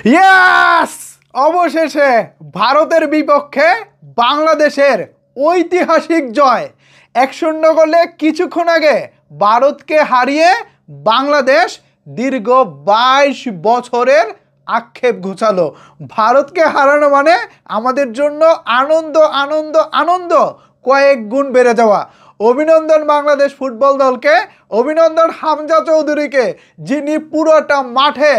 Yes, অবশেষে ভারতের বিপক্ষে বাংলাদেশের ঐতিহাসিক জয়। 1-0 গোলে কিছুক্ষণ আগে ভারতকে হারিয়ে বাংলাদেশ দীর্ঘ 22 বছরের আক্ষেপ ঘুচালো। ভারতকে হারানো মানে আমাদের জন্য আনন্দ আনন্দ আনন্দ কয়েক গুণ বেড়ে যাওয়া। অভিনন্দন বাংলাদেশ ফুটবল দলকে, অভিনন্দন হামজা চৌধুরীকে, যিনি পুরোটা মাঠে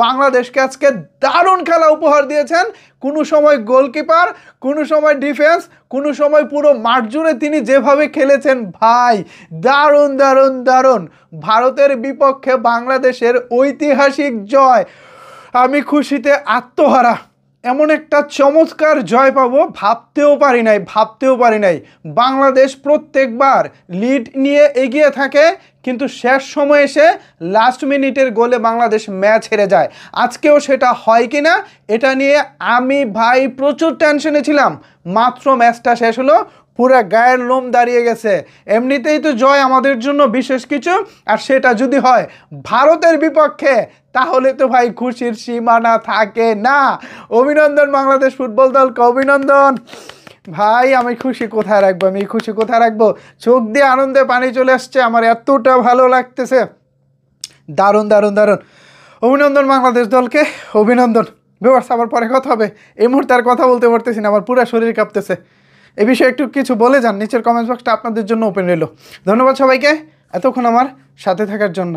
বাংলাদেশকে আজকে দারুণ খেলা উপহার দিয়েছেন। কোনো সময় গোলকিপার, কোনো সময় ডিফেন্স, কোনো সময় পুরো মাঠ জুড়ে তিনি যেভাবে খেলেছেন ভাই, দারুণ দারুণ দারুণ। ভারতের বিপক্ষে বাংলাদেশের ঐতিহাসিক জয়। আমি খুশিতে আত্মহারা। এমন একটা চমৎকার জয় পাবো ভাবতেও পারি নাই। বাংলাদেশ প্রত্যেকবার লিড নিয়ে এগিয়ে থাকে, কিন্তু শেষ সময়ে এসে লাস্ট মিনিটের গোলে বাংলাদেশ ম্যাচ হেরে যায়। আজকেও সেটা হয় কি না এটা নিয়ে আমি ভাই প্রচুর টেনশনে ছিলাম। মাত্র ম্যাচটা শেষ হলো, পুরো গায়ের লোম দাঁড়িয়ে গেছে। এমনিতেই তো জয় আমাদের জন্য বিশেষ কিছু, আর সেটা যদি হয় ভারতের বিপক্ষে তাহলে তো ভাই খুশির সীমানা থাকে না। অভিনন্দন বাংলাদেশ ফুটবল দলকে, অভিনন্দন ভাই। আমি খুশি কোথায় রাখবো, চোখ দিয়ে আনন্দে পানি চলে আসছে, আমার এতটা ভালো লাগতেছে। দারুণ দারুণ দারুণ। অভিনন্দন বাংলাদেশ দলকে, অভিনন্দন। ভিউয়ার্স, আবার পরে কথা হবে। এই মুহূর্তে আর কথা বলতে পারতেছি না, আমার পুরো শরীর কাঁপতেছে। এই বিষয়ে একটু কিছু বলে যান, নিচের কমেন্টস বক্সটা আপনাদের জন্য ওপেন রইল। ধন্যবাদ সবাইকে এতক্ষণ আমার সাথে থাকার জন্য।